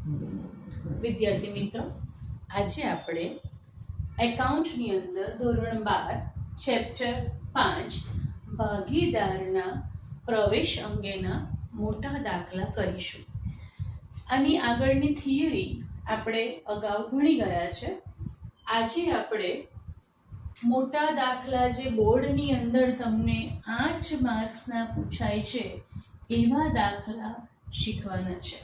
વિદ્યાર્થી મિત્રો, આજે આપણે એકાઉન્ટની અંદર ધોરણ 12 ચેપ્ટર 5 ભાગીદારના પ્રવેશ અંગેના મોટા દાખલા કરીશું. આની આગળની થિયરી આપણે અગાઉ ભણી ગયા છે. આજે આપણે મોટા દાખલા જે બોર્ડની અંદર તમને 8 માર્ક્સના પૂછાય છે એવા દાખલા શીખવાના છે.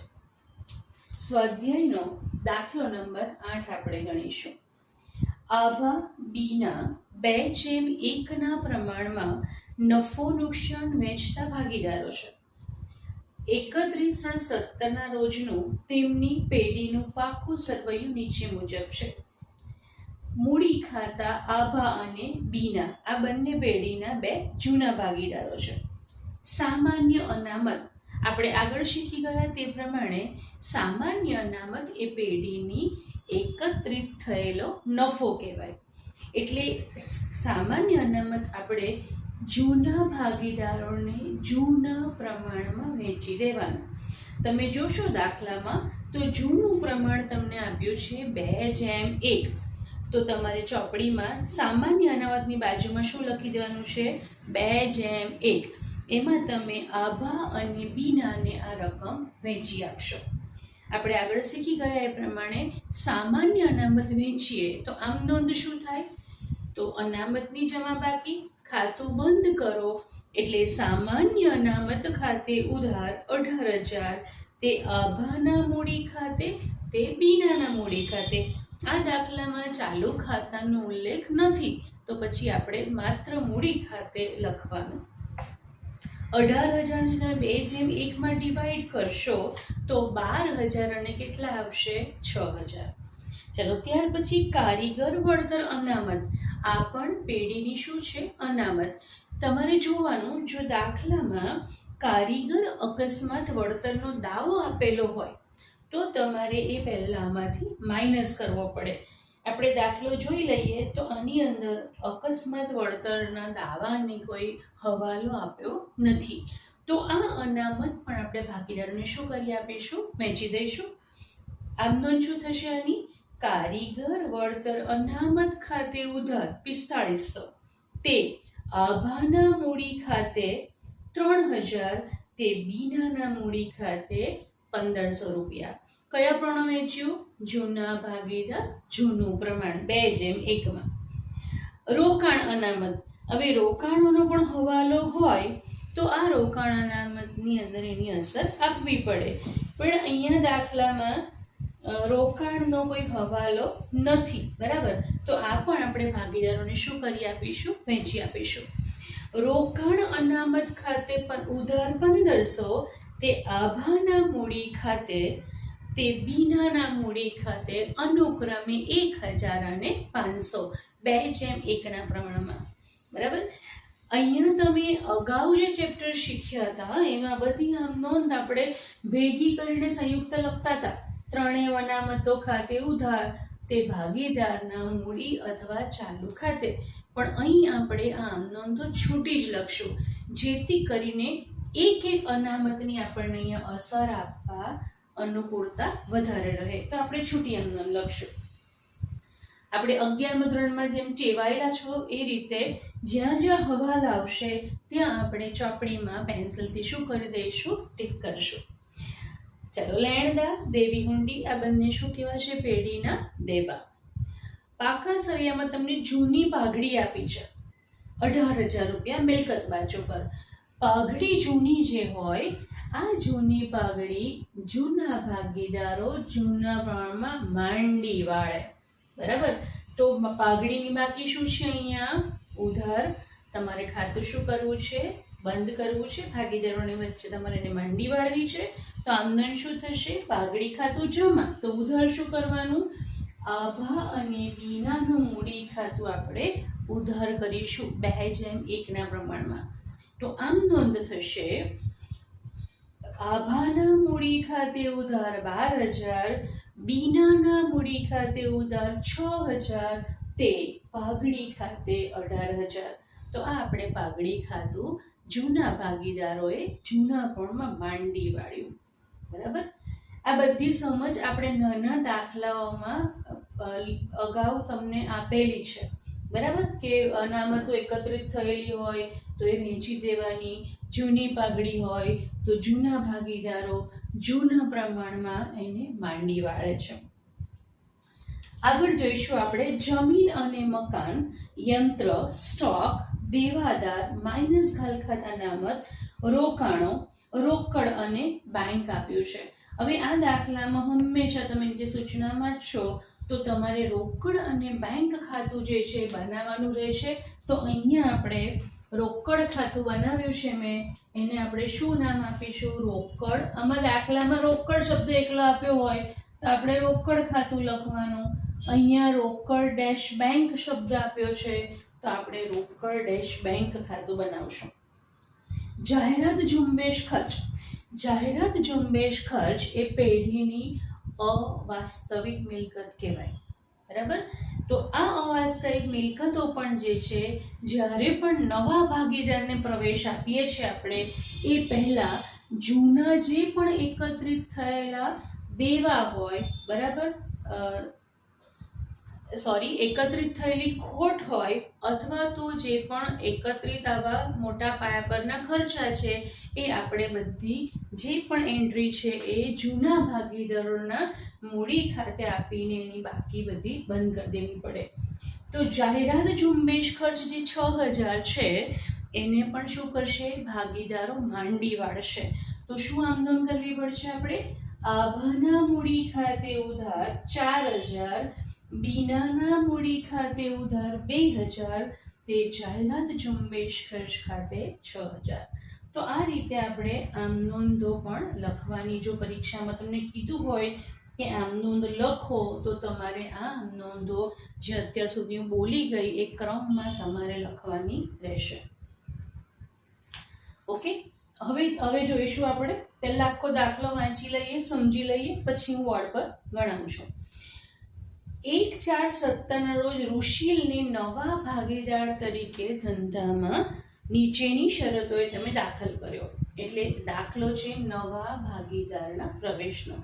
સ્વાધ્યાયનો દાખલો નંબર 8 આપણે ગણીશું. આભા બીના 2:1 પ્રમાણમાં નફો નુકસાન વહેંચતા ભાગીદારો છે. 31/17 રોજનું તેમની પેઢીનું પાકું સરવૈયું નીચે મુજબ છે. મૂડી ખાતા આભા અને બીના આ બંને પેઢીના 2 જૂના ભાગીદારો છે. સામાન્ય અનામત આપણે આગળ શીખી ગયા તે પ્રમાણે સામાન્ય અનામત એ પેઢીની એકત્રિત થયેલો નફો કહેવાય. એટલે સામાન્ય અનામત આપણે જૂના ભાગીદારોને જૂના પ્રમાણમાં વહેંચી દેવાનું. તમે જોશો દાખલામાં તો જૂનું પ્રમાણ તમને આપ્યું છે 2:1. તો તમારે ચોપડીમાં સામાન્ય અનામતની બાજુમાં શું લખી દેવાનું છે? 2:1. એમાં તમે આભા અને બીનાને આ રકમ વહેંચી આપશો. આપણે આગળ શીખી ગયા એ પ્રમાણે સામાન્ય અનામત વહેંચીએ તો આમ નોંધ શું થાય? તો અનામતની જમા બાકી, ખાતું બંધ કરો એટલે સામાન્ય અનામત ખાતે ઉધાર 18,000, તે આભાના મૂડી ખાતે, તે બીનાના મૂડી ખાતે. આ દાખલામાં ચાલુ ખાતાનો ઉલ્લેખ નથી તો પછી આપણે માત્ર મૂડી ખાતે લખવાનું. 18,000 2:1 ડિવાઈડ કરશો તો 12,000 અને કેટલા આવશે? 6,000. ચલો ત્યાર પછી કારીગર વળતર અનામત. આ પણ પેઢીની શું છે? અનામત. તમારે જોવાનું, જો દાખલામાં કારીગર અકસ્માત વળતરનો દાવો આપેલો હોય તો તમારે એ પહેલાંમાંથી માઇનસ કરવો પડે. આપણે દાખલો જોઈ લઈએ તો આની અંદર અકસ્માત વળતરના દાવાની કોઈ હવાલો આપ્યો નથી. તો આ અનામત પણ આપણે ભાગીદારોને શું કરી આપીશું? વહેંચી દઈશું. આમ નોંધ શું થશે આની? કારીગર વળતર અનામત ખાતે ઉધાર 4500, તે આભાના મૂડી ખાતે 3,000, તે બીનાના મૂડી ખાતે 1,500 રૂપિયા. કયા પ્રમાણ વહેંચ્યું? જૂના ભાગીદાર જૂનું પ્રમાણ 2:1. રોકાણ અનામત. હવે રોકાણોનો પણ હવાલો હોય તો આ રોકાણ અનામતની અંદર એની અસર આપવી પડે, પણ અહીંયા દાખલામાં રોકાણનો કોઈ હવાલો નથી, બરાબર? તો આ પણ આપણે ભાગીદારોને શું કરી આપીશું? વહેંચી આપીશું. રોકાણ અનામત ખાતે ઉધાર 1,500, તે આભાના મૂડી ખાતે, તે બીનાના મૂડી ખાતે અનુક્રમે 1,000 અને 500, 2:1 પ્રમાણમાં, બરાબર? અહીંયા તમે અગાઉ જે ચેપ્ટર શીખ્યા હતા એમાં બધી આમ નોંધ આપણે ભેગી કરીને સંયુક્ત લખતા હતા. ત્રણેય અનામતો ખાતે ઉધાર, તે ભાગીદારના મૂડી અથવા ચાલુ ખાતે. પણ અહીં આપણે આમ નોંધો છૂટી જ લખશું, જેથી કરીને એક અનામતની આપણને અહીંયા અસર આપવા અનુકૂળતા વધારે રહે. તો આપણે છૂટી એમ નોંધ લખશું. આપણે 11મા ધોરણમાં જેમ ટેવાયેલા છો એ રીતે જ્યાં જ્યાં હવાલ આવશે ત્યાં આપણે ચોપડીમાં પેન્સિલથી શું કરી દઈશું? ટીક કરશું. ચલો, લેણદાર, દેવી હુંડી આ બંને શું કહેવાશે? પેઢીના દેવા. પાકા સરિયામાં તમને જૂની પાઘડી આપી છે 18,000 રૂપિયા મિલકત બાજુ પર. પાઘડી જૂની જે હોય, આ જૂની પાઘડી જૂના ભાગીદારો જૂના પ્રમાણમાં માંડી વાળે, બરાબર? તો પાઘડીની બાકી શું છે? અહીંયા ઉધાર. તમારે ખાતું શું કરવું છે? બંધ કરવું છે. ભાગીદારોની વચ્ચે તમારે એને માંડી વાળવી છે. તો આમદન શું થશે? પાઘડી ખાતું જમા. તો ઉધાર શું કરવાનું? આભા અને બીનાનું મૂડી ખાતું આપણે ઉધાર કરીશું 2:1 પ્રમાણમાં. તો આમ નોંધ થશે, આભાના મૂડી ખાતે ઉધાર 12,000, બીનાના મૂડી ખાતે ઉધાર 6,000, તે પાઘડી ખાતે 18,000. તો આ આપણે પાઘડી ખાતું જૂના ભાગીદારોએ જૂના પ્રમાણમાં માંડી વાળ્યું, બરાબર? આ બધી સમજ આપણે નાના દાખલાઓમાં અગાઉ તમને આપેલી છે, બરાબર? કે અનામતો એકત્રિત થયેલી હોય તો એ વહેંચી દેવાની, જૂની પાઘડી હોય તો જૂના ભાગીદારો જૂના પ્રમાણમાં એને માંડી વાળે છે. આગળ જોઈશું આપણે જમીન અને મકાન, યંત્ર, સ્ટોક, દેવાદાર, માઇનસ ઘાલખાત અનામત, રોકાણો, રોકડ અને બેંક આપ્યું છે. હવે આ દાખલામાં હંમેશા તમે જે સૂચનામાં છો તો તમારે રોકડ અને બેંક ખાતું જે છે બનાવવાનું રહેશે. તો અહીંયા આપણે રોકડ ખાતું બનાવ્યું છે મેં, એને આપણે શું નામ આપીશું? રોકડ. આમાં દાખલામાં રોકડ શબ્દ એકલો આપ્યો હોય તો આપણે રોકડ ખાતું લખવાનું. અહીંયા રોકડ ડેશ બેંક શબ્દ આપ્યો છે તો આપણે રોકડ ડેશ બેંક ખાતું બનાવશું. જાહેરાત ઝુંબેશ ખર્ચ. જાહેરાત ઝુંબેશ ખર્ચ એ પેઢીની અવાસ્તવિક મિલકત કહેવાય, બરાબર? તો આ અવાસ્તવિક મિલકતો પણ જે છે, જ્યારે પણ નવા ભાગીદારને પ્રવેશ આપીએ છીએ આપણે, એ પહેલાં જૂના જે પણ એકત્રિત થયેલા દેવા હોય, બરાબર, એકત્રિત થયેલી ખોટ હોય અથવા તો જે પણ એકત્રિત આવા મોટા પાયા પરના ખર્ચા છે એ આપણે બધી જે પણ એન્ટ્રી છે એ જૂના ભાગીદારોના મૂડી ખાતે આપીને એની બાકી બધી બંધ કરી દેવી પડે. તો જાહેરાત ઝુંબેશ ખર્ચ જે 6000 છે એને પણ શું કરશે? ભાગીદારો માંડી વાળશે. તો શું આમનોંધ કરવી પડશે આપણે? આભાના મૂડી ખાતે ઉધાર 4000, બીનાના મૂડી ખાતે ઉધાર 2000, તે જાહેરાત ઝુંબેશ ખર્ચ ખાતે 6000. તો આ રીતે આપણે આમ નોંધો પણ લખવાની. જો પરીક્ષામાં તમને કીધું હોય કે આમ નોંધ લખો તો તમારે આ આમ નોંધો જે અત્યાર સુધી હું બોલી ગઈ એ ક્રમમાં તમારે લખવાની રહેશે. ઓકે, હવે જોઈશું આપણે. પહેલા આખો દાખલો વાંચી લઈએ, સમજી લઈએ, પછી હું બોર્ડ પર ગણાવું છું. 1/4/17 રોજ ઋષિલને નવા ભાગીદાર તરીકે ધંધામાં નીચેની શરતોએ તમે દાખલ કર્યો. એટલે દાખલો છે નવા ભાગીદારના પ્રવેશનો.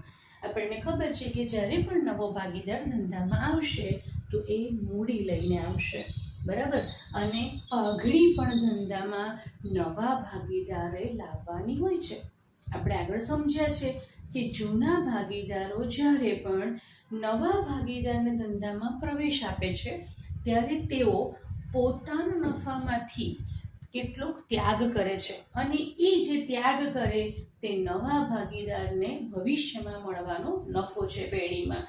આપણને ખબર છે કે જ્યારે પણ નવો ભાગીદાર ધંધામાં આવશે તો એ મૂડી લઈને આવશે, બરાબર? અને પાઘડી પણ ધંધામાં નવા ભાગીદારે લાવવાની હોય છે. આપણે આગળ સમજ્યા છે કે જૂના ભાગીદારો જ્યારે પણ નવા ભાગીદારને ધંધામાં પ્રવેશ આપે છે ત્યારે તેઓ પોતાના નફામાંથી કેટલોક ત્યાગ કરે છે અને એ જે ત્યાગ કરે તે નવા ભાગીદારને ભવિષ્યમાં મળવાનો નફો છે પેઢીમાં.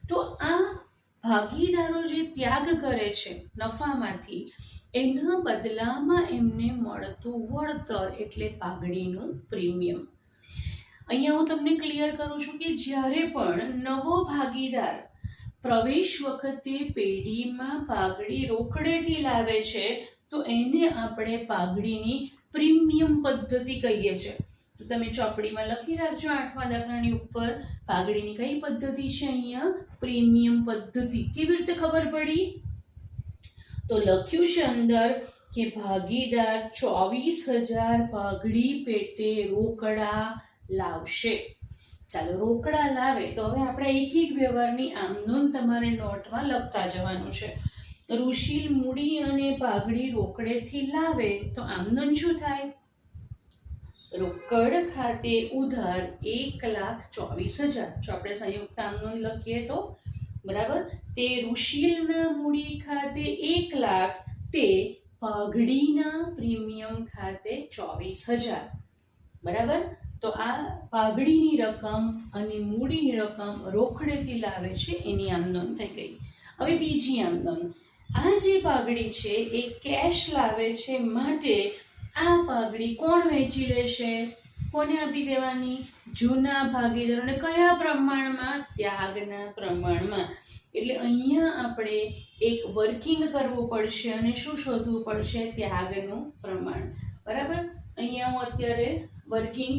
તો આ ભાગીદારો જે ત્યાગ કરે છે નફામાંથી, એના બદલામાં એમને મળતું વળતર એટલે પાઘડીનું પ્રીમિયમ. અહીંયા હું તમને ક્લિયર કરું છું કે જ્યારે પણ નવો ભાગીદાર પ્રવેશ વખતે પેઢીમાં પાઘડી રોકડેથી લાવે છે તો એને આપણે પાઘડીની પ્રીમિયમ પદ્ધતિ કહીએ છીએ. તો તમે ચોપડીમાં લખી રાખજો 8મા દાખલાની ઉપર પાઘડીની કઈ પદ્ધતિ છે? અહીંયા પ્રીમિયમ પદ્ધતિ. કેવી રીતે ખબર પડી? તો લખ્યું છે અંદર કે ભાગીદાર 24000 પાઘડી પેટે રોકડા લાવશે. ચાલો, રોકડા લાવે તો હવે આપણે એક એક વ્યવહારની આમ નોંધ તમારે નોટમાં લખતા જવાનું છે. ઋષિલ મૂડી અને પાઘડી રોકડેથી લાવે તો આમ નોંધ શું થાય? રોકડ ખાતે ઉધાર 1,24,000. જો આપણે સંયુક્ત આમ નોંધ લખીએ તો, બરાબર, તે ઋષિલના મૂડી ખાતે 1 લાખ, તે પાઘડીના પ્રીમિયમ ખાતે 24,000, બરાબર. તો આ પાઘડીની રકમ અને મૂડીની રકમ રોકડેથી લાવે છે એની આમ નોંધ થઈ ગઈ. હવે બીજી આમ નોંધ, આ જે પાઘડી છે એ કેશ લાવે છે, માટે આ પાઘડી કોણ વેચી લેશે? કોને આપી દેવાની? જૂના ભાગીદારોને. કયા પ્રમાણમાં? ત્યાગના પ્રમાણમાં. એટલે અહીંયા આપણે એક વર્કિંગ કરવું પડશે અને શું શોધવું પડશે? ત્યાગનું પ્રમાણ, બરાબર. અહીંયા હું અત્યારે વર્કિંગ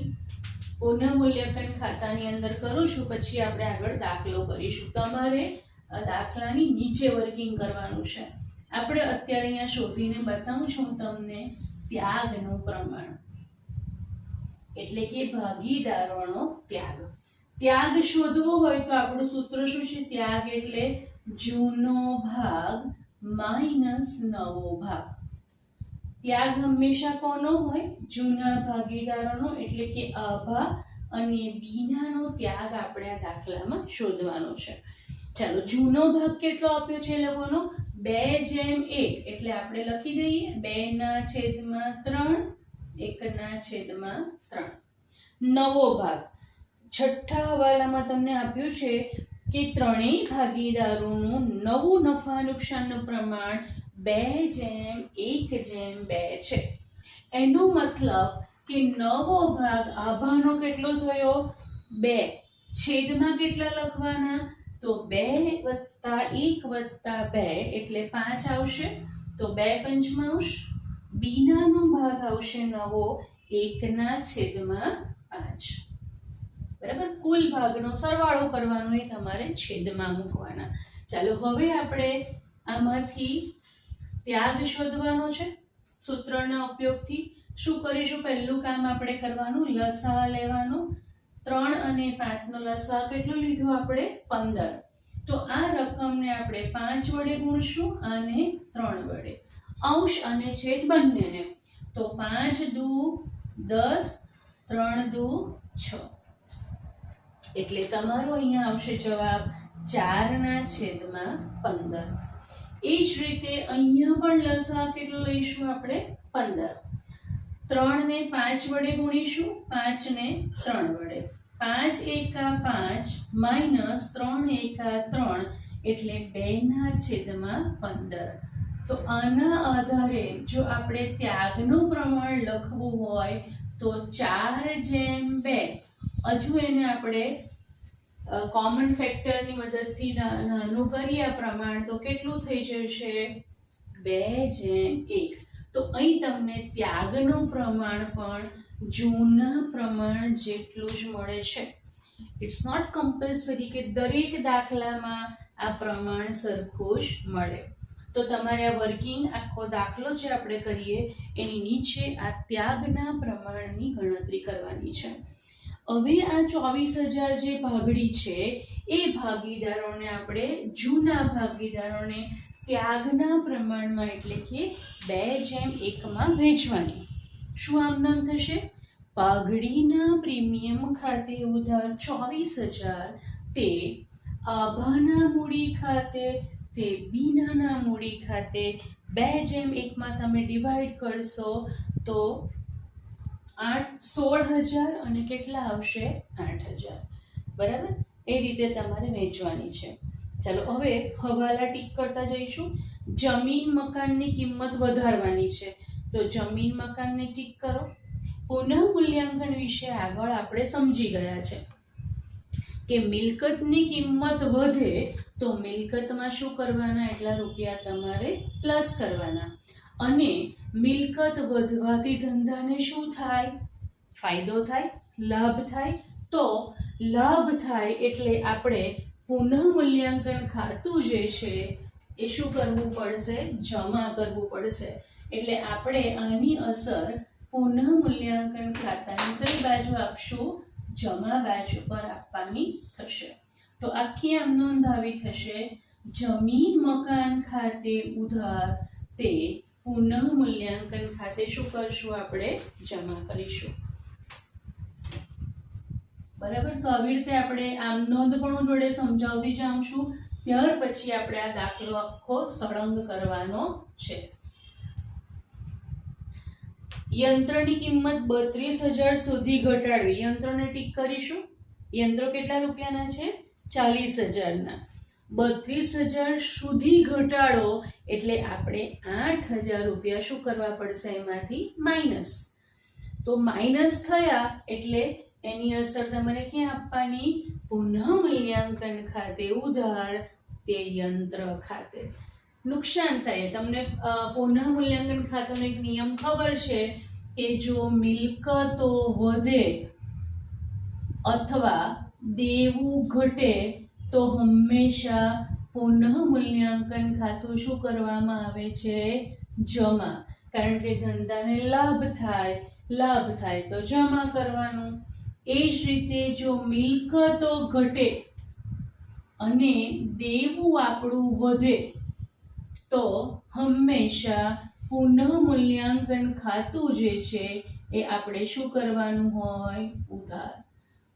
પુનઃમૂલ્યાંકન ખાતાની અંદર કરું છું, પછી આપણે આગળ દાખલો કરીશું. તમારે દાખલાની નીચે વર્કિંગ કરવાનું છે. આપણે અત્યારે અહીંયા શોધીને બતાવું છું તમને ત્યાગનું પ્રમાણ, એટલે કે ભાગીદારોનો ત્યાગ. ત્યાગ શોધવો હોય તો આપણું સૂત્ર શું છે? ત્યાગ એટલે જૂનો ભાગ માઇનસ નવો ભાગ. ત્યાગ હંમેશા કોનો હોય? જૂના ભાગીદારોનો, એટલે કે આભા અને બીનાનો ત્યાગ આપણે આ દાખલામાં શોધવાનો છે. ચાલો, જૂનો ભાગ કેટલો આપ્યો છે લોકોનો? 2/1, એટલે આપણે લખી દઈએ 2/3, 1/3. નવો ભાગ છઠ્ઠા હવાલામાં તમને આપ્યું છે કે ત્રણેય ભાગીદારોનું નવું નફા નુકસાનનું પ્રમાણ 2/1/2 છે. એનો મતલબ કે નવો ભાગ આભાનો કેટલો થયો? 2. છેદમાં કેટલા લખવાના? તો 2 + 1 + 2 એટલે 5 આવશે. તો 2 પંચમાંશ. બીનાનો ભાગ આવશે નવો 1/5. બરાબર? કુલ ભાગનો સરવાળો કરવાનો એ તમારે છેદમાં મૂકવાના. ચાલો, હવે આપણે આમાંથી ત્યાગ શોધવાનો છે. સૂત્રના ઉપયોગથી શું કરીશું? પહેલું કામ આપણે કરવાનું, લસા લેવાનું. 3 અને 5 નો લસા કેટલો લીધો આપણે? 15. તો આ રકમને આપણે 5 વડે ગુણશું અને 3 વડે, અંશ અને છેદ બંનેને. તો 5 દુ 10, 3 દુ 6, એટલે તમારો અહીંયા આવશે જવાબ 4/15. એ જ રીતે અહીંયા પણ લસા કેટલો લઈશું આપણે? 15. 3 ને 5 વડે ગુણીશું, 5 ને 3 વડે. 5 એકા 5 માઇનસ 3 એકા 3 એટલે 2/15. તો આના આધારે જો આપણે ત્યાગનું પ્રમાણ લખવું હોય તો 4/2. હજુ એને આપણે કોમન ફેક્ટરની મદદથી નાનું કરીએ પ્રમાણ, તો કેટલું થઈ જશે? 2/1. તો અહીં તમને ત્યાગનું પ્રમાણ પણ જૂના પ્રમાણ જેટલું જ મળે છે. ઇટ્સ નોટ કમ્પલસરી કે દરેક દાખલામાં આ પ્રમાણ સરખું જ મળે. તો તમારે આ વર્કિંગ આખો દાખલો જે આપણે કરીએ એની નીચે આ ત્યાગના પ્રમાણની ગણતરી કરવાની છે. હવે આ 24,000 જે ભાગડી છે એ ભાગીદારોને આપણે જૂના ભાગીદારોને ત્યાગના પ્રમાણમાં, એટલે કે 2/1 વહેંચવાની. શું આમ નામ થશે? ભાગડીના પ્રીમિયમ ખાતે ઉધાર 24,000 તે આભાના મૂડી ખાતે, તે બીનાના મૂડી ખાતે 2/1 તમે ડિવાઈડ કરશો તો 16,000 અને કેટલા આવશે? 8,000. બરાબર? એ રીતે તમારે વહેંચવાની છે. ચાલો, હવે હવાલા ટીક કરતા જઈશું. જમીન મકાનની કિંમત વધારવાની છે, તો જમીન મકાનને ટીક કરો. પુનઃ મૂલ્યાંકન વિશે આગળ આપણે સમજી ગયા છે કે મિલકતની કિંમત વધે તો મિલકતમાં શું કરવાના? એટલા રૂપિયા તમારે પ્લસ કરવાના. અને મિલકત વધવાથી ધંધાને શું થાય? ફાયદો થાય, લાભ થાય. તો લાભ થાય એટલે આપણે પુનઃ મૂલ્યાંકન ખાતું જે છે એ શું કરવું પડશે? જમા કરવું પડશે. એટલે આપણે આની અસર પુનઃ મૂલ્યાંકન ખાતાની કઈ બાજુ આપશું? જમા બાજુ પર આપવાની થશે. તો આખી આમ નોંધ આવી થશે, જમીન મકાન ખાતે ઉધાર તે પુનઃ મૂલ્યાંકન ખાતે શું કરશું? આપણે જમા કરીશું. બરાબર? તો આવી રીતે આપણે આમ નોંધ પણ જોડે સમજાવતી જાઉં છું. ત્યાર પછી આપણે આ દાખલો આખો સળંગ કરવાનો છે. યંત્રની કિંમત 32,000 સુધી ઘટાડવી. યંત્રને ટીક કરીશું. યંત્રો કેટલા રૂપિયાના છે? 40,000ના. 32,000 સુધી ઘટાડો એટલે આપણે 8,000 રૂપિયા શું કરવા પડશે? એમાંથી માઇનસ. તો માઇનસ થયા એટલે એની અસર તમારે ક્યાં આપવાની? પુનઃ મૂલ્યાંકન ખાતે ઉધાર તે યંત્ર ખાતે. નુકસાન થાય તમને પુનઃ મૂલ્યાંકન ખાતાનો એક નિયમ ખબર છે કે જો મિલકતો વધે અથવા દેવું ઘટે તો હંમેશા પુનઃ મૂલ્યાંકન ખાતું શું કરવામાં આવે છે? જમા. કારણ કે ધંધાને લાભ થાય તો જમા કરવાનું. એ એ જ રીતે જો મિલકતો ઘટે અને દેવું આપણું વધે તો હંમેશા પુનઃ મૂલ્યાંકન ખાતું જે છે એ આપણે શું કરવાનું હોય? ઉધાર.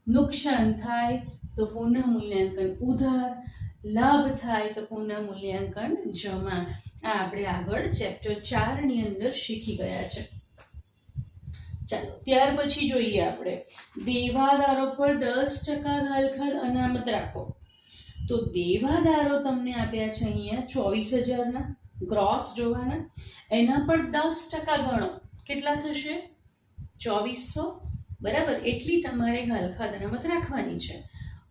નુકસાન થાય તો પુનઃ મૂલ્યાંકન ઉધાર, લાભ થાય તો પુનઃ મૂલ્યાંકન જમા. આ આપણે આગળ ચેપ્ટર 4 ની અંદર શીખી ગયા છે. ચાલો ત્યાર પછી જોઈએ આપણે દેવાદારો પર 10% ઘાલખાદ અનામત રાખો. તો દેવાદારો તમને આપ્યા છે અહીંયા 24,000 ગ્રોસ જોવાના, એના પર 10% ગણો, કેટલા થશે? 2400, બરાબર. એટલી તમારે ઘાલખાદ અનામત રાખવાની છે.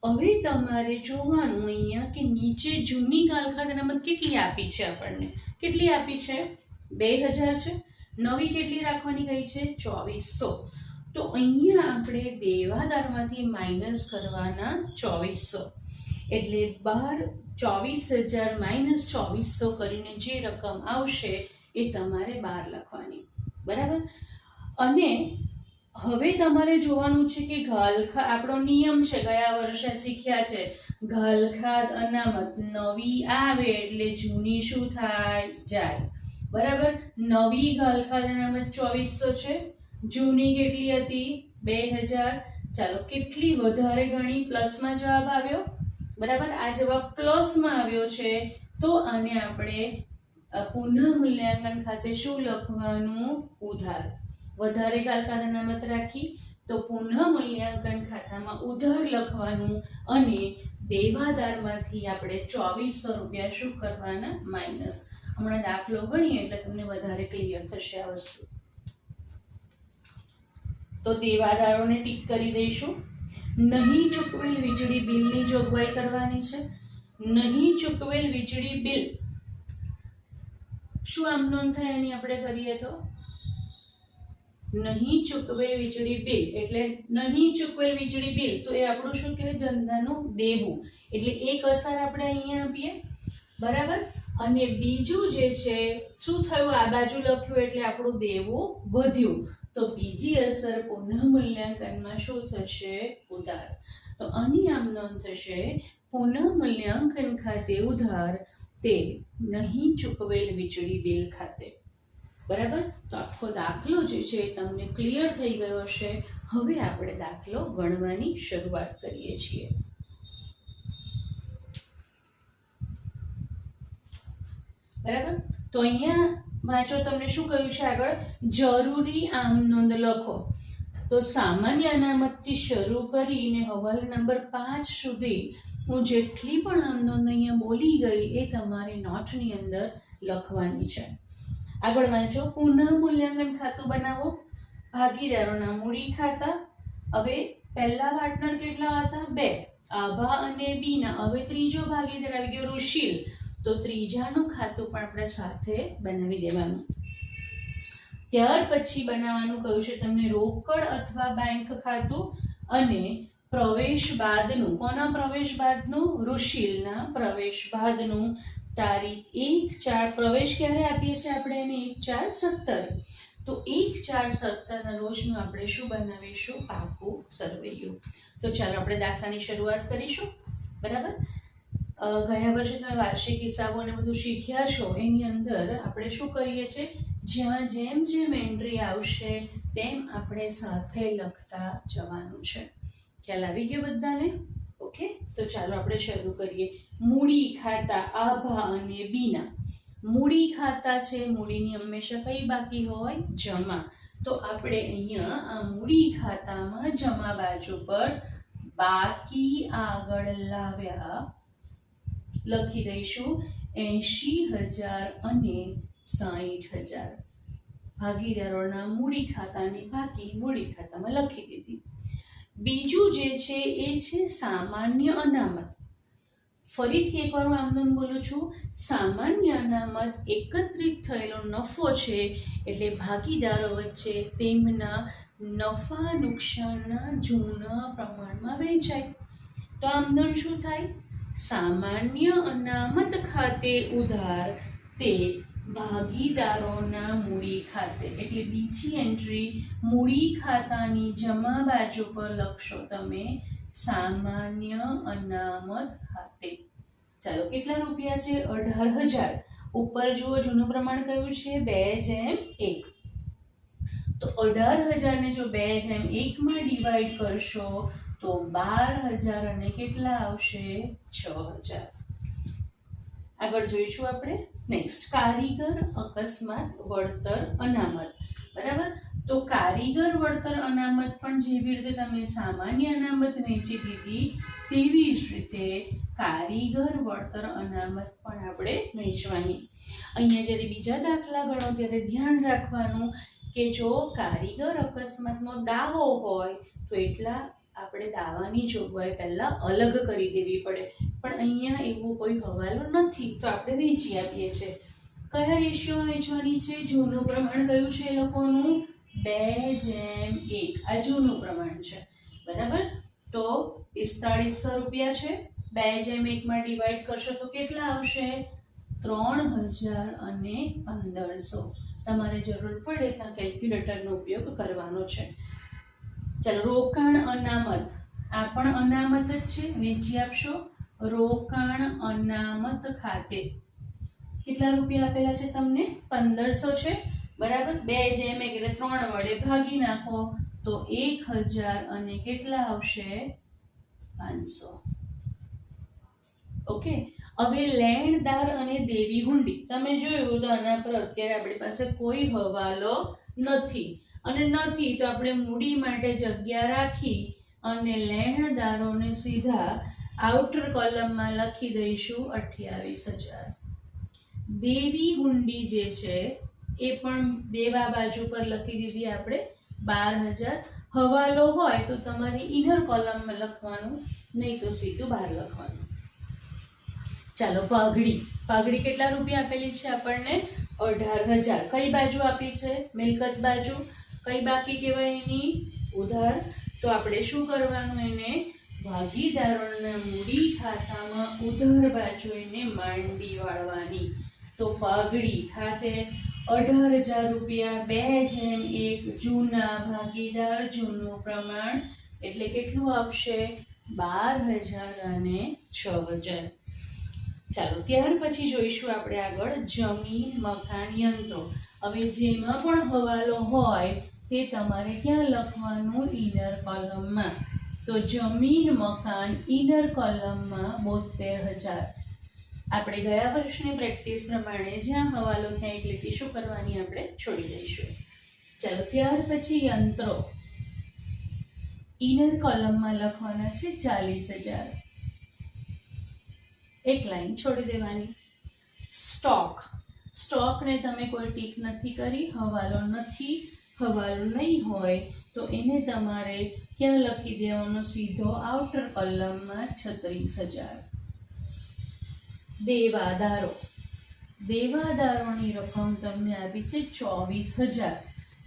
હવે તમારે જોવાનું અહીંયા કે નીચે જૂની ઘાલખાદ અનામત કેટલી આપી છે આપણને? કેટલી આપી છે? 2000 છે. નવી કેટલી રાખવાની ગઈ છે? 2400. તો અહીંયા આપણે દેવાદારમાંથી માઇનસ કરવાના 2400, એટલે 24,000 માઇનસ 2400 કરીને જે રકમ આવશે એ તમારે 12 લખવાની, બરાબર. અને હવે તમારે જોવાનું છે કે ઘાલખાદ, આપણો નિયમ છે, ગયા વર્ષે શીખ્યા છે, ઘાલખાદ અનામત નવી આવે એટલે જૂની શું થાય? જાય, બરાબર. નવી ઘાલખાદ અનામત 2400 છે, જૂની કેટલી હતી? 2000. ચાલો કેટલી વધારે ગણી? પ્લસમાં જવાબ આવ્યો, બરાબર. આ જવાબ પ્લસમાં આવ્યો છે તો આને આપણે પુનઃ મૂલ્યાંકન ખાતે શું લખવાનું? ઉધાર. વધારે ઘાલખાદ અનામત રાખી તો પુનઃ મૂલ્યાંકન ખાતામાં ઉધાર લખવાનું અને દેવાદારમાંથી આપણે 2400 રૂપિયા શું કરવાના? માઇનસ. હમણાં દાખલો ગણીએ એટલે તમને વધારે ક્લિયર થશે આ વસ્તુ. તો દેવાદારોને ટીક કરી દઈશું. નહીં ચૂકવેલ વીજળી બિલની જોગવાઈ કરવાની છે. નહીં ચૂકવેલ વીજળી બિલ શું આમ નોંધ થાય એની આપણે કરીએ તો? નહીં ચૂકવેલ વીજળી બિલ એટલે નહીં ચૂકવેલ વીજળી બિલ, તો એ આપણું શું કહેવાય? ધંધાનું દેવું. એટલે એક અસર આપણે અહીંયા આપીએ, બરાબર. અને બીજું જે છે શું થયું? આ બાજુ લખ્યું એટલે આપણું દેવું વધ્યું, તો બીજી અસર પુનઃ મૂલ્યાંકનમાં શું થશે? ઉધાર. તો આની આમ નોંધ થશે પુનઃ મૂલ્યાંકન ખાતે ઉધાર તે નહીં ચૂકવેલ વીજળી બિલ ખાતે, બરાબર. તો આખો દાખલો જે છે એ તમને ક્લિયર થઈ ગયો હશે. હવે આપણે દાખલો ગણવાની શરૂઆત કરીએ છીએ. બરાબર. તો અહીંયા વાંચો, તમને શું કહ્યું છે આગળ? જરૂરી આમ નોંધ લખો. તો સામાન્ય અનામતથી શરૂ કરીને હવાલો નંબર 5 સુધી હું જેટલી પણ આમ નોંધ અહીંયા બોલી ગઈ એ તમારે નોટની અંદર લખવાની છે. આગળ વાંચો. પુનઃ મૂલ્યાંકન ખાતું બનાવો. ભાગીદારોના મૂડી ખાતા. હવે પહેલા પાર્ટનર કેટલા હતા? 2. આભા અને બીના. હવે ત્રીજો ભાગીદાર આવી ગયો ઋષિલ, તો ત્રીજાનું ખાતું પણ આપણે સાથે બનાવી દેવાનું. ત્યાર પછી બનાવવાનું કહ્યું છે તમને રોકડ અથવા બેંક ખાતું અને પ્રવેશ બાદનું. કોના પ્રવેશ બાદનું? ઋષિલના પ્રવેશ બાદનું. તારીખ 1/4. પ્રવેશ ક્યારે આપીએ છીએ આપણે એને? 1/4/17. તો 1/4/17 રોજનું આપણે શું બનાવીશું? પાકું સરવૈયું. તો ચાલો આપણે દાખલાની શરૂઆત કરીશું, બરાબર. ગયા વર્ષે તમે વાર્ષિક હિસાબો અને બધું શીખ્યા છો, એની અંદર આપણે શું કરીએ છીએ? જ્યાં જેમ જેમ એન્ટ્રી આવશે તેમ આપણે સાથે લખતા જવાનું છે. ખ્યાલ આવી ગયો બધાને? ઓકે. તો ચાલો આપણે શરૂ કરીએ. મૂડી ખાતા આભા અને બીના. મૂડી ખાતા છે, મૂડીની હંમેશા કઈ બાકી હોય? જમા. તો આપણે અહીંયા આ મૂડી ખાતામાં જમા બાજુ પર બાકી આગળ લાવ્યા લખી દઈશું 80,000 અને 60,000. ભાગીદારોના મૂડી ખાતાની બાકી મૂડી ખાતામાં લખી દીધી. બીજું જે છે એ છે સામાન્ય અનામત. ફરીથી એકવાર હું આમ નોંધ બોલું છું. સામાન્ય અનામત એકત્રિત થયેલો નફો છે, એટલે ભાગીદારો વચ્ચે તેમના નફા નુકસાનના જૂના પ્રમાણમાં વહેંચાય. તો આમ નોંધ શું થાય? સામાન્ય અનામત ખાતે ઉધાર તે ભાગીદારોના મૂડી ખાતે, એટલે બીજી એન્ટ્રી મૂડી ખાતાની જમા બાજુ પર લખશો તમે સામાન્ય અનામત ખાતે. ચાલો, કેટલા રૂપિયા છે? 18,000. ઉપર જુઓ, જૂનું પ્રમાણ કયું છે? 2:1. તો 18,000 ને જો 2:1 માં ડિવાઈડ કરશો તો 12,000 અને કેટલા આવશે? 6,000. આગળ જોઈશું આપણે. નેક્સ્ટ, કારીગર અકસ્માત વળતર અનામત. બરાબર. તો કારીગર વળતર અનામત પણ જેવી રીતે તમે સામાન્ય અનામત વહેંચી દીધી તેવી જ રીતે કારીગર વળતર અનામત પણ આપણે વહેંચવાની. અહીંયા જ્યારે બીજા દાખલા ગણો ત્યારે ધ્યાન રાખવાનું કે જો કારીગર અકસ્માતનો દાવો હોય તો એટલા આપણે દાવાની જોગવાઈ પહેલાં અલગ કરી દેવી પડે, પણ અહીંયા એવો કોઈ હવાલો નથી તો આપણે વેચી આપીએ છીએ. કયા રેશિયોમાં વેચવાની છે? જૂનું પ્રમાણ કયું છે એ લોકોનું? 2:1. આ જૂનું પ્રમાણ છે. બરાબર. તો 4500 રૂપિયા છે. 2:1 માં ડિવાઈડ કરશો તો કેટલા આવશે? 3,015. તમારે જરૂર પડે ત્યાં કેલ્ક્યુલેટરનો ઉપયોગ કરવાનો છે. ચાલો, રોકાણ અનામત. આ પણ અનામત જ છે, વેચી આપશો. રોકાણ અનામત ખાતે કેટલા રૂપિયા આપેલા છે તમને? 1500 છે. બરાબર. 2:1 એટલે 3 વડે ભાગી નાખો તો 1,000 અને કેટલા આવશે? 500. ઓકે. હવે લેણદાર અને દેવી હુંડી. તમે જોયું તો આના પર અત્યારે આપણી પાસે કોઈ હવાલો નથી, અને નથી તો આપણે મૂડી માટે જગ્યા રાખી અને લેણદારોને સીધા આઉટર કોલમમાં લખી દઈશું 28,000. દેવી હુંડી જે છે એ પણ દેવા બાજુ પર લખી દીધી આપણે 12,000. હવાલો હોય તો તમારે ઇનર કોલમમાં લખવાનું, નહીં તો સીધું બહાર લખવાનું. ચાલો, પાઘડી. પાઘડી કેટલા રૂપિયા આપેલી છે આપણને? 18,000. કઈ બાજુ આપી છે? મિલકત બાજુ. કઈ બાકી કહેવાય એની? ઉધાર. તો આપણે શું કરવાનું? એને ભાગીદારોના મૂડી ખાતામાં ઉધાર બાજુ એને માંડી વાળવાની. તો પાઘડી ખાતે 18,000 રૂપિયા. 2:1 જૂના ભાગીદાર, જૂનું પ્રમાણ એટલે કેટલું આપશે? 12,000 અને 6,000. ચાલો, ત્યાર પછી જોઈશું આપણે આગળ જમીન, મકાન, યંત્રો. હવે જેમાં પણ હવાલો હોય તે તમારે ક્યાં લખવાનું? ઇનર કોલમમાં. તો જમીન, મકાન ઇનર કોલમમાં 72,000. આપણે ગયા વર્ષની પ્રેક્ટિસ પ્રમાણે જ્યાં હવાલો ત્યાં એક લીટી શું કરવાની? આપણે છોડી દઈશું. ચાલો, ત્યાર પછી યંત્રો ઇનર કોલમમાં લખવાના છે 40,000. એક લાઈન છોડી દેવાની. સ્ટોક. સ્ટોકને તમે કોઈ ટીક નથી કરી, હવાલો નથી, હવાલો નહીં હોય તો એને તમારે ક્યાં લખી દેવાનો? સીધો આઉટર કોલમમાં 36,000. દેવાદારો. દેવાદારોની રકમ તમને આપી છે 24,000,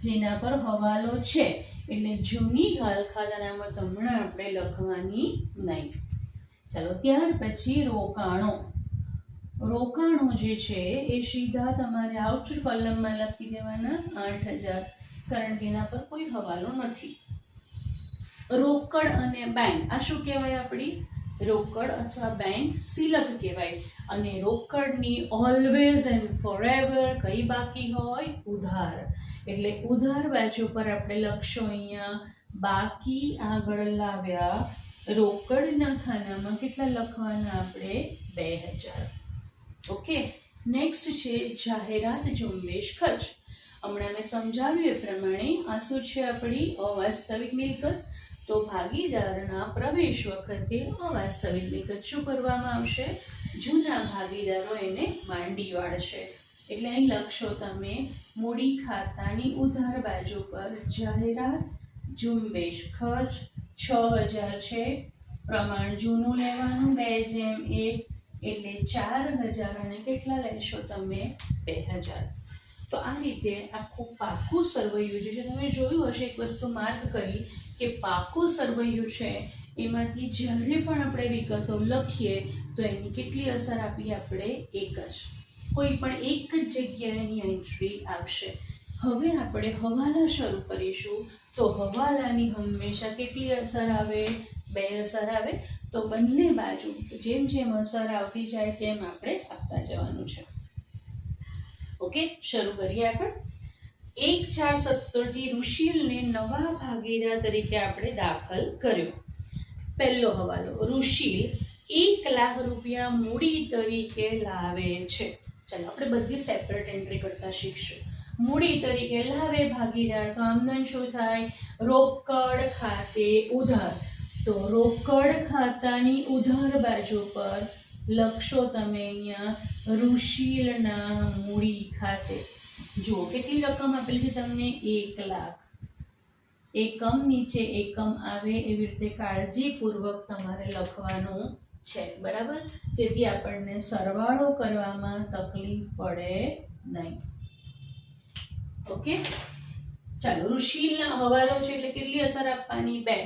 જેના પર હવાલો છે એટલે જૂની ગાલખાત અનામત હમણાં આપણે લખવાની નહીં. ચાલો, ત્યાર પછી રોકાણો. રોકાણો જે છે એ સીધા તમારે આઉટર કોલમમાં લખી દેવાના 8,000, કારણ કે એના પર કોઈ હવાલો નથી. રોકડ અને બેંક. આ શું કહેવાય? આપણી રોકડ અથવા બેંક સિલક કહેવાય. અને રોકડની ઓલવેઝ એન્ડ ફોરએવર કઈ બાકી હોય? ઉધાર. એટલે ઉધાર બાજુ પર આપણે લખશો અહીંયા બાકી. આગળ લાવ્યા રોકડના ખાનામાં કેટલા લખવાના? આપણે 2,000. ઓકે. નેક્સ્ટ છે જાહેરાત, ઝુંબેશ, ખર્ચ. હમણાં મેં સમજાવ્યું એ પ્રમાણે આ શું છે? આપણી અવાસ્તવિક મિલકત. તો ભાગીદારના પ્રવેશ વખતે અવાસ્તવિક મિલકત શું કરવામાં આવશે? જૂના ભાગીદારો એને માંડી વાળશે. એટલે અહીં લખશો તમે મૂડી ખાતાની ઉધાર બાજુ પર જાહેરાત, ઝુંબેશ, ખર્ચ 6,000 છે. પ્રમાણ જૂનું લેવાનું 2:1 એટલે 4,000 અને કેટલા લેશો તમે? 2,000. તો આ રીતે આખું પાકું સરવૈયું જે છે, તમે જોયું હશે એક વસ્તુ માર્ક કરી કે પાકું સરવૈયું છે એમાંથી જ્યારે પણ આપણે વિગતો લખીએ તો એની કેટલી અસર આપીએ? આપણે એક જ. કોઈ પણ એક જ જગ્યાએની એન્ટ્રી આવશે. હવે આપણે હવાલા શરૂ કરીશું. તો હવાલાની હંમેશા કેટલી અસર આવે? 2 અસર આવે. તો બંને બાજુ જેમ જેમ અસર આવતી જાય તેમ આપણે આપતા જવાનું છે. ઓકે, શરૂ કરીએ આપણે. 1,4,17 થી ઋષિલને નવા ભાગીદાર તરીકે આપણે દાખલ કર્યો. પહેલો હવાલો, ઋષિલ 1,00,000 રૂપિયા મૂડી તરીકે લાવે છે. ચાલો આપણે બધી સેપરેટ એન્ટ્રી કરતા શીખશું. મૂડી તરીકે લાવે ભાગીદાર, તો આમદન શું થાય? રોકડ ખાતે ઉધાર. તો રોકડ ખાતાની ઉધાર બાજુ પર લખશો તમે અહીંયા ઋષિલના મૂડી ખાતે. જુઓ કેટલી રકમ આપેલી છે તમને? 1,00,000. એકમ નીચે એકમ આવે એવી રીતે કાળજીપૂર્વક તમારે લખવાનું છે, બરાબર? જેથી આપણને સરવાળો કરવામાં તકલીફ પડે નહીં. ઓકે, ચાલો. ઋષિલના હવાલો છે એટલે કેટલી અસર આપવાની? 2.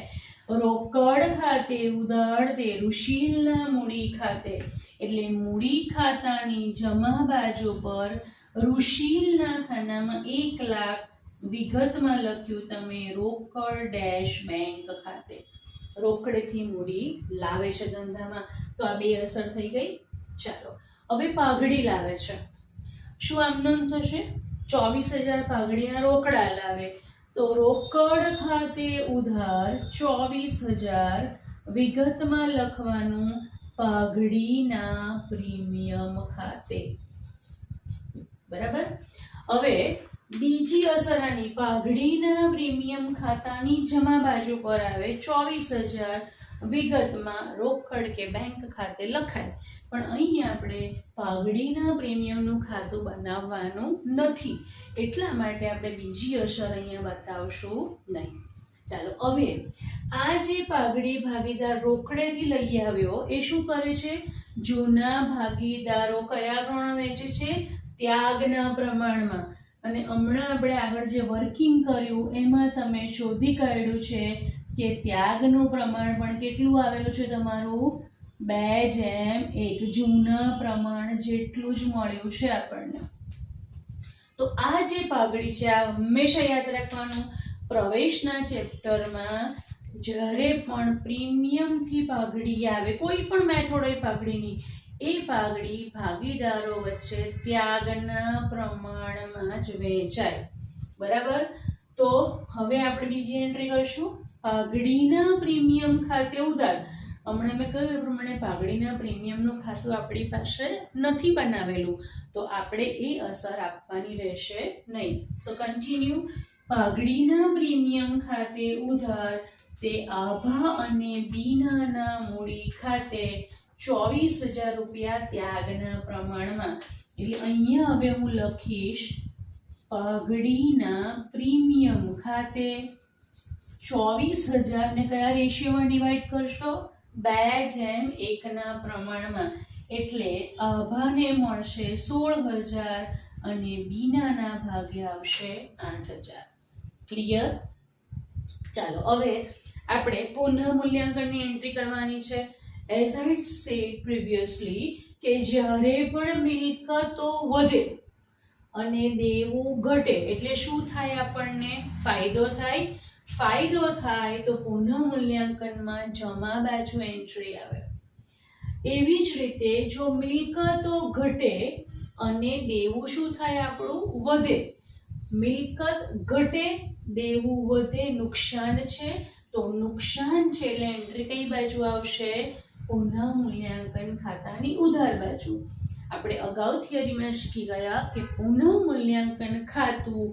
રોકડ ખાતે ઉધાર તે ઋષિલના મૂડી ખાતે, એટલે મૂડી ખાતાની જમા બાજુ પર ઋષિલના ખાનામાં 1,00,000 વિગતમાં લખ્યું તમે રોકડ ડેશ બેંક ખાતે. રોકડેથી મૂડી લાવે છે ધંધામાં, તો આ 2 અસર થઈ ગઈ. ચાલો હવે પાઘડી લાવે છે. શું આમનો થશે? 24,000 પાઘડીના રોકડા લાવે, તો રોકડ ખાતે ઉધાર 24,000 વિગતમાં લખવાનું પાઘડીના પ્રીમિયમ ખાતે. બરાબર? હવે બીજી અસર આની, પાઘડીના પ્રીમિયમ ખાતાની જમા બાજુ પર આવે 24,000 વિગતમાં રોકડ કે બેંક ખાતે લખાય. પણ અહીં આપણે પાઘડીના પ્રીમિયમનું ખાતું બનાવવાનું નથી, એટલા માટે આપણે બીજી અસર અહીંયા બતાવશું નહીં. ચાલો હવે આ જે પાઘડી ભાગીદાર રોકડેથી લઈ આવ્યો એ શું કરે છે? જૂના ભાગીદારો કયા પ્રમાણે વેચે છે? ત્યાગના પ્રમાણમાં. અને હમણાં આપણે આગળ જે વર્કિંગ કર્યું એમાં તમે શોધી કાઢ્યું છે કે ત્યાગનું પ્રમાણ પણ કેટલું આવેલું છે તમારું? 2:1. જૂના પ્રમાણ જેટલું જ મળ્યું છે આપણને. તો આ જે પાઘડી છે આ હંમેશા યાદ રાખવાનું. પ્રવેશના ચેપ્ટરમાં જ્યારે પણ પ્રીમિયમથી પાઘડી આવે, કોઈ પણ મેથડ હોય પાઘડીની, એ પાઘડી ભાગીદારો વચ્ચે ત્યાગના પ્રમાણમાં જ વેચાય. બરાબર? તો હવે આપણે બીજી એન્ટ્રી કરશું. પાઘડીના પ્રીમિયમ ખાતે ઉધાર. હમણાં મેં કહ્યું એ પ્રમાણે પાઘડીના પ્રીમિયમનું ખાતું આપણી પાસે નથી બનાવેલું, તો આપણે એ અસર આપવાની રહેશે નહીં. સો કન્ટિન્યુ. પાઘડીના પ્રીમિયમ ખાતે ઉધાર તે આભા અને બીનાના મૂડી ખાતે 24,000 રૂપિયા ત્યાગના પ્રમાણમાં. એટલે અહીંયા હવે હું લખીશ પાઘડીના પ્રીમિયમ ખાતે 24,000 ને કયા રેશિયોમાં ડિવાઈડ કરશો? 2:1 ના પ્રમાણમાં. એટલે આભાને મળશે 16,000 અને બીનાના ભાગે આવશે 8,000. ક્લિયર? ચાલો હવે આપણે પુનઃ મૂલ્યાંકનની એન્ટ્રી કરવાની છે. As I said previously કે જ્યારે પણ મિલકતો વધે અને દેવું ઘટે એટલે શું થાય? આપણને ફાયદો થાય. ફાયદો થાય તો પુનઃ મૂલ્યાંકનમાં જમા બાજુ એન્ટ્રી આવે. એવી જ રીતે જો મિલકતો ઘટે અને દેવું શું થાય? આપણું વધે. મિલકત ઘટે, દેવું વધે, નુકસાન છે. તો નુકસાન છે એટલે એન્ટ્રી કઈ બાજુ આવશે? પુનઃ મૂલ્યાંકન ખાતાની ઉધાર બાજુ. આપણે અગાઉ થિયરીમાં શીખી ગયા કે પુનઃ મૂલ્યાંકન ખાતું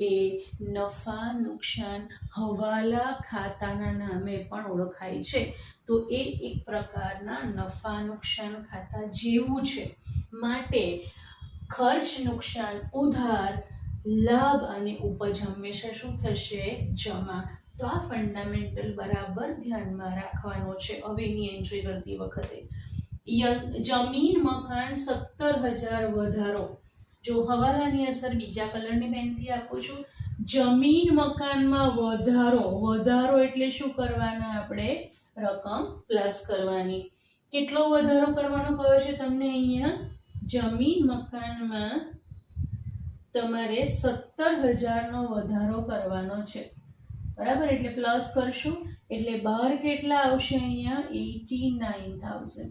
એ નફા નુકસાન હવાલા ખાતાના નામે પણ ઓળખાય છે. તો એ એક પ્રકારના નફા નુકસાન ખાતા જેવું છે. માટે ખર્ચ નુકસાન ઉધાર, લાભ અને ઉપજ હંમેશા શું થશે? જમા. તો આ ફંડામેન્ટલ બરાબર ધ્યાનમાં રાખવાનો છે હવેની એન્ટ્રી કરતી વખતે. જમીન મકાન 17,000 વધારો. જો હવાલાની અસર બીજા કલરની પેનથી આપું છું. જમીન મકાનમાં વધારો એટલે શું કરવાના? આપણે રકમ પ્લસ કરવાની. કેટલો વધારો કરવાનો કહ્યો છે તમને અહીંયા? જમીન મકાનમાં તમારે 17,000નો વધારો કરવાનો છે, બરાબર. એટલે પ્લસ કરશું એટલે બહાર કેટલા આવશે? અહીંયા 89,000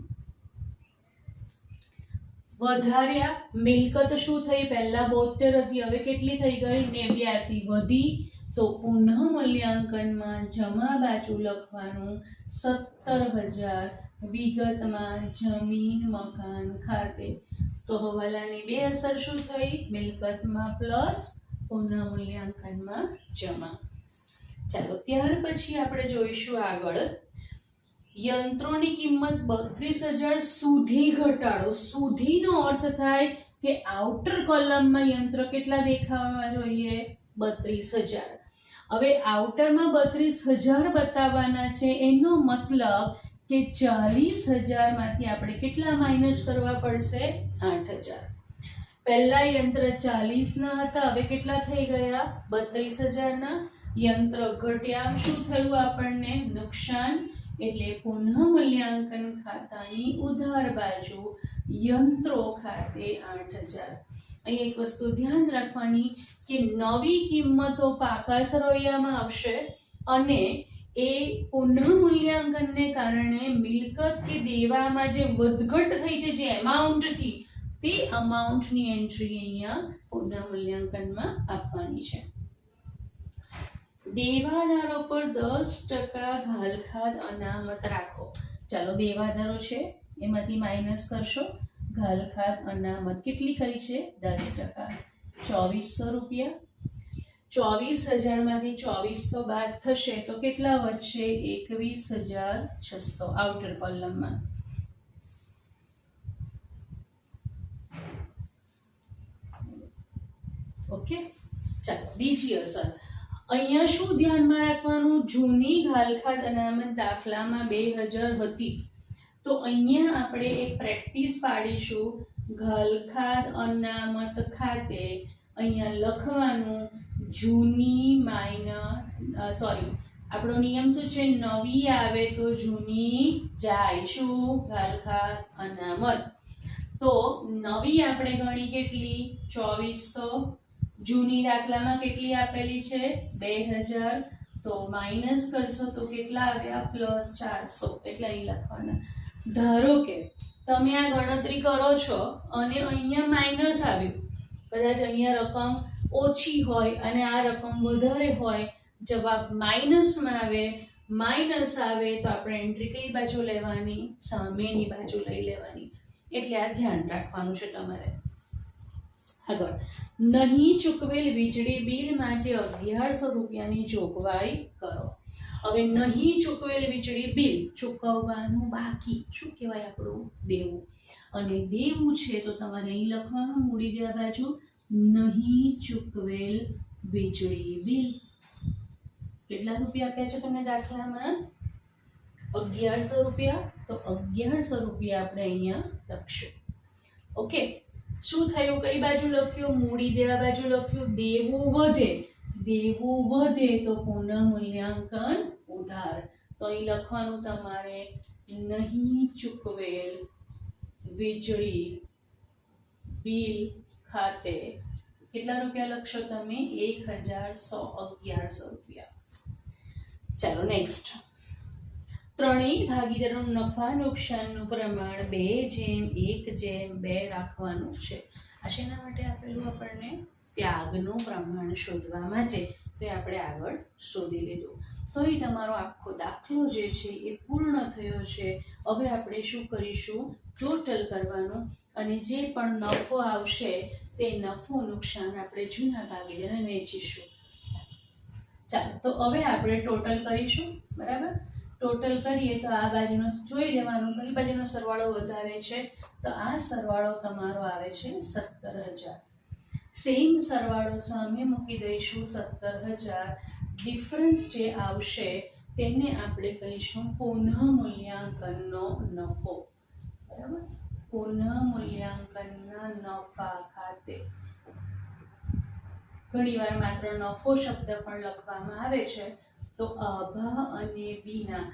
વધાર્યા. મિલકત શું થઈ? પહેલા 72 હતી, હવે કેટલી થઈ ગઈ? 89 વધી. તો પુનઃ મૂલ્યાંકનમાં જમા બાજુ લખવાનું 17,000, વિગતમાં જમીન મકાન ખાતે. તો હવાલાની બે અસર શું થઈ? મિલકતમાં પ્લસ, પુનઃ મૂલ્યાંકનમાં જમા. ચાલો ત્યાર પછી આપણે જોઈશું આગળ યંત્રોની કિંમત 32,000 સુધી ઘટાડો. સુધીનો અર્થ થાય કે આઉટર કોલમમાં યંત્ર કેટલા દેખાવા જોઈએ? 32,000. હવે આઉટરમાં 32,000 બતાવવાના છે, એનો મતલબ કે 40,000 માંથી આપણે કેટલા માઇનસ કરવા પડશે? 8,000. પહેલા યંત્ર 40 ના હતા, હવે કેટલા થઈ ગયા? 32,000 ના. યંત્ર ઘટ્યા, શું થયું? આપણને નુકસાન. એટલે પુનઃ મૂલ્યાંકન ખાતાની ઉધાર બાજુ યંત્રો ખાતે 8,000. અહીં એક વસ્તુ ધ્યાન રાખવાની કે નવી કિંમતો પાકા સરવૈયામાં આવશે અને એ પુનઃ મૂલ્યાંકનને કારણે મિલકત કે દેવામાં જે વધઘટ થઈ છે જે એમાઉન્ટથી, તે અમાઉન્ટની એન્ટ્રી અહીંયા પુનઃ મૂલ્યાંકનમાં આપવાની છે. દેવાદારો પર 10% ઘાલખાદ અનામત રાખો. ચાલો દેવાદારો છે એમાંથી માઇનસ કરશો. ઘાલખાદ અનામત કેટલી કરી છે? 10%, 2,400 રૂપિયા. 24,000 માંથી 2,400 બાદ થશે તો કેટલા વધશે? 21,600 આઉટર કોલમમાં. ઓકે, ચાલો બીજી અસર. અહીંયા શું ધ્યાનમાં રાખવાનું? જૂની ઘાલખાદ અનામત દાખલામાં 2,000 હતી, તો અહીંયા આપણે એક પ્રેક્ટિસ પાડીશું. ઘાલખાદ અનામત ખાતે અહીંયા લખવાનું જૂની માઇનસ, સોરી, આપણો નિયમ શું છે? નવી આવે તો જૂની જાય. શું? ઘાલખાદ અનામત. તો નવી આપણે ગણી કેટલી? 2,400. જૂની દાખલામાં કેટલી આપેલી છે? 2,000. તો માઇનસ કરશો તો કેટલા આવ્યા? +400. એટલે અહીં લખવાના. ધારો કે તમે આ ગણતરી કરો છો અને અહીંયા માઇનસ આવ્યું, કદાચ અહીંયા રકમ ઓછી હોય અને આ રકમ વધારે હોય, જવાબ માઇનસમાં આવે, માઇનસ આવે તો આપણે એન્ટ્રી કઈ બાજુ લેવાની? સામેની બાજુ લઈ લેવાની. એટલે આ ધ્યાન રાખવાનું છે તમારે. આગળ, નહીં ચૂકવેલ વીજળી બિલ માટે 1,100 રૂપિયાની જોગવાઈ કરો. હવે નહીં ચૂકવેલ વીજળી બિલ ચૂકવવાનું બાકી, શું કહેવાય? આપણું દેવું. અને દેવું છે તો તમારે અહીં લખવાનું મૂડી દેવા બાજુ નહીં ચૂકવેલ વીજળી બિલ. કેટલા રૂપિયા આપ્યા છે તમને દાખલામાં? 1,100 રૂપિયા. તો 1,100 રૂપિયા આપણે અહીંયા લખશું. ઓકે, શું થયું? કઈ બાજુ લખ્યું? મૂડી દેવા બાજુ લખ્યું. દેવું વધે, દેવું વધે તો પુનઃ મૂલ્યાંકન ઉધાર. તો અહીં લખવાનું તમારે નહીં ચૂકવેલ વીજળી બિલ ખાતે કેટલા રૂપિયા લખશો તમે? 1,100 રૂપિયા. ચાલો નેક્સ્ટ. ત્રણેય ભાગીદારોનું નફા નુકસાનનું પ્રમાણ 2:1:2 રાખવાનું છે. આ શેના માટે આપેલું? આપણને ત્યાગનું પ્રમાણ શોધવા માટે. તો એ આપણે આગળ શોધી લીધું. તો એ તમારો આખો દાખલો જે છે એ પૂર્ણ થયો છે. હવે આપણે શું કરીશું? ટોટલ કરવાનું અને જે પણ નફો આવશે તે નફો નુકસાન આપણે જૂના ભાગીદારને વહેંચીશું. ચાલો, તો હવે આપણે ટોટલ કરીશું. બરાબર, ટોટલ કરીએ તો આ બાજુનો જોઈ લેવાનું કઈ બાજુનો સરવાળો વધારે છે. તો આ સરવાળો તમારો આવે છે 17,000. સેમ સરવાળો સામે મૂકી દઈશું 17,000. ડિફરન્સ જે આવશે તેને આપણે કહીશું પુનઃ મૂલ્યાંકનનો નફો. બરાબર, પુનઃ મૂલ્યાંકનના નફા ખાતે. ઘણીવાર માત્ર નફો શબ્દ પણ લખવામાં આવે છે. તો અભા અને બીના,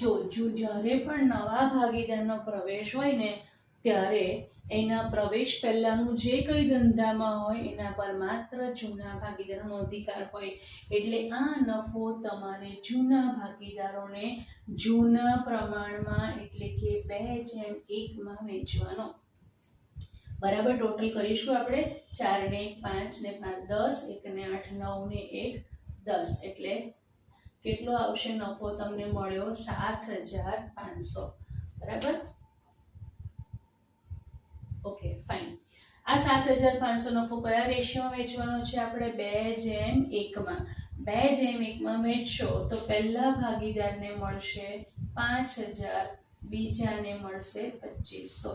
જો જ્યારે પણ નવા ભાગીદારનો પ્રવેશ હોય ને ત્યારે એના પ્રવેશ પહેલાંનું જે કંઈ ધંધામાં હોય એના પર માત્ર જૂના ભાગીદારોનો અધિકાર હોય. એટલે આ નફો તમારે જૂના ભાગીદારોને જૂના પ્રમાણમાં એટલે કે 2:1 વેચવાનો. બરાબર. ટોટલ કરીશું આપણે 4 ને 5 ને 5 10, 1 ને 8 9 ને 1 10. એટલે કેટલો આવશે નફો તમને મળ્યો? 7,500. બરાબર. Okay fine. આ 7,500 નફો કયા રેશિયોમાં વેચવાનો છે? આપણે 2:1માં. 2:1માં વેચશો તો પહેલા ભાગીદારને મળશે 5,000, બીજાને મળશે 2,500.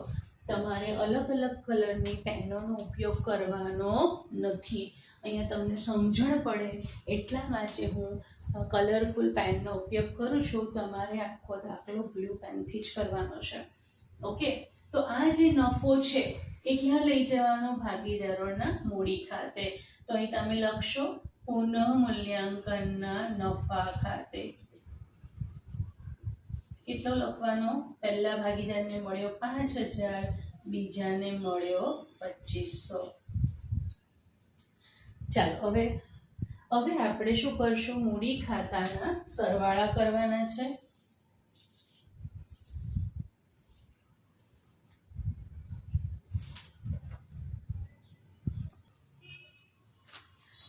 તમારે અલગ અલગ કલરની પેનોનો ઉપયોગ કરવાનો નથી. અહીંયા તમને સમજણ પડે એટલા માટે હું કલરફુલ પેનનો ઉપયોગ કરું છું. તમારે આખો દાખલો બ્લુ પેનથી જ કરવાનો છે. ઓકે. તો આ જે નફો છે એ ક્યાં લઈ જવાનો? ભાગીદારોના મૂડી ખાતે. તો અહીં તમે લખશો પુનઃ મૂલ્યાંકનના નફા ખાતે. કેટલો લખવાનો? પહેલા ભાગીદારને મળ્યો 5,000, બીજાને મળ્યો 2,500. ચાલો હવે આપણે શું કરશું? મૂડી ખાતાના સરવાળા કરવાના છે.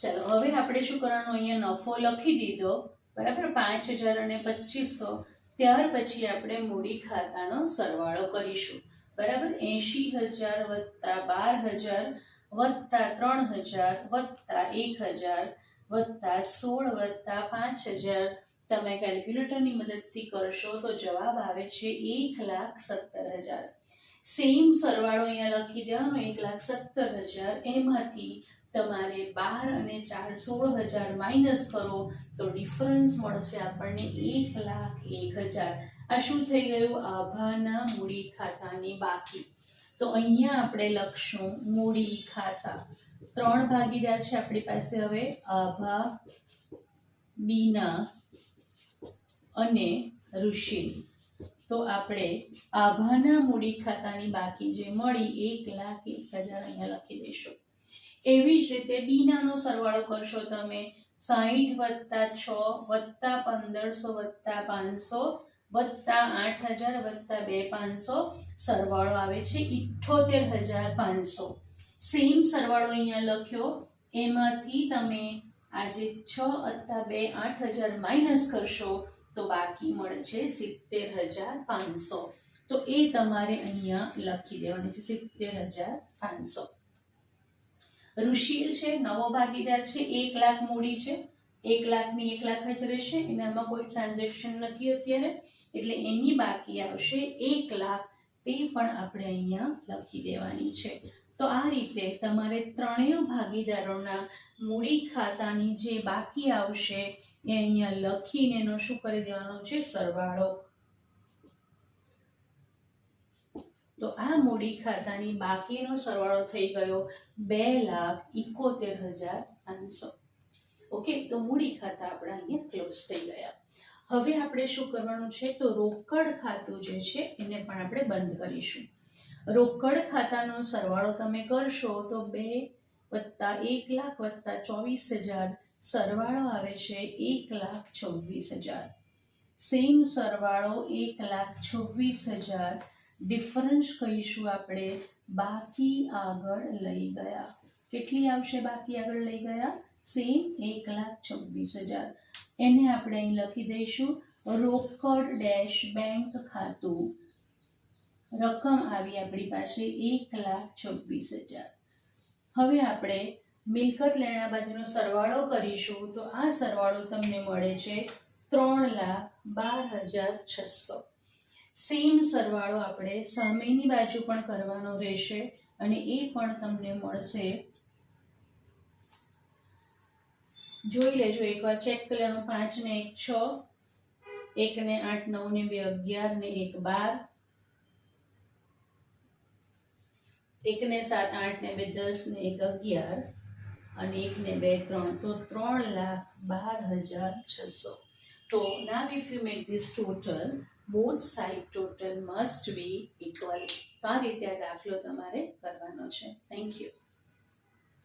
ચાલો હવે આપણે શું કરવાનું? અહીંયા નફો લખી દીધો. બરાબર. 5,000 અને 2,500. ત્યાર પછી આપણે મૂડી ખાતાનો સરવાળો કરીશું. બરાબર. 80,000 વત્તા 12,000 વત્તા 3,000 વત્તા 1,000 વત્તા 16 વત્તા 5,000. તમે કેલ્ક્યુલેટરની મદદથી કરશો તો જવાબ આવે છે 1,17,000. સેમ સરવાળો અહીંયા લખી દેવાનો 1,17,000. એમાંથી તમારે 12 અને 4 16,000 માઇનસ કરો તો ડિફરન્સ મળશે આપણને 1,01,000. આ શું થઈ ગયું? આભાના મૂડી ખાતાની બાકી. તો અહીંયા આપણે લખશું મૂડી ખાતા. 3 ભાગીદાર છે આપણી પાસે હવે, આભા, બીના અને ઋષિ. તો આપણે આભાના મૂડી ખાતાની બાકી જે મળી 1,01,000 અહીંયા લખી દઈશું. એવી જ રીતે બીનાનો સરવાળો કરશો તમે. 60 વત્તા 6 વત્તા 1,500 વત્તા 500 વત્તા 8,000 વત્તા 2,500. સરવાળો આવે છે 78,500. સેમ સરવાળો અહીંયા લખ્યો. એમાંથી તમે આજે 6 વત્તા 2 8,000 માઇનસ કરશો તો બાકી મળે છે 70,500. તો એ તમારે અહીંયા લખી દેવાની છે 70,500. ઋષિલ છે નવો ભાગીદાર છે. 1,00,000 મૂડી છે. 1,00,000ની 1,00,000 જ રહેશે. એનામાં કોઈ ટ્રાન્ઝેક્શન નથી અત્યારે. એટલે એની બાકી આવશે 1,00,000. તે પણ આપણે અહીંયા લખી દેવાની છે. તો આ રીતે તમારે ત્રણેય ભાગીદારોના મૂડી ખાતાની જે બાકી આવશે એ અહીંયા લખીને એનો શું કરી દેવાનો છે? સરવાળો. તો આ મૂડી ખાતાની બાકીનો સરવાળો થઈ ગયો 2,71,500. ઓકે. તો મૂડી ખાતા આપણા અહીંયા ક્લોઝ થઈ ગયા. હવે આપણે શું કરવાનું છે? તો રોકડ ખાતું જે છે એને પણ આપણે બંધ કરીશું. રોકડ ખાતાનો સરવાળો તમે કરશો તો 2 વત્તા 1,00,000 વત્તા 24,000. સરવાળો આવે છે 1,26,000. સેમ સરવાળો 1,26,000. ડિફરન્સ કહીશું આપણે બાકી આગળ લઈ ગયા. કેટલી આવશે બાકી આગળ લઈ ગયા? સેમ 1,26,000. એને આપણે અહીં લખી દઈશું રોકડ ડેશ બેંક ખાતું. રકમ આવી આપણી પાસે 1,26,000. હવે આપણે મિલકત લેણા બાજુનો સરવાળો કરીશું તો આ સરવાળો તમને મળે છે 3,12,600. સેમ સરવાળો આપણે સામેની બાજુ પણ કરવાનો રહેશે અને એ પણ તમને મળશે. જોઈ લેજો એકવાર, ચેક કરવાનું. 5 ને 1 6, 1 ને 8 9 ને 2 11 ને 1 12, 1 ને 7 8 ને 2 10 ને 1 11 અને 1 ને 2 3. તો 3,12,600. So now if you make this total both side total must be equal. તો આ રીતે આ દાખલો તમારે કરવાનો છે. Thank you.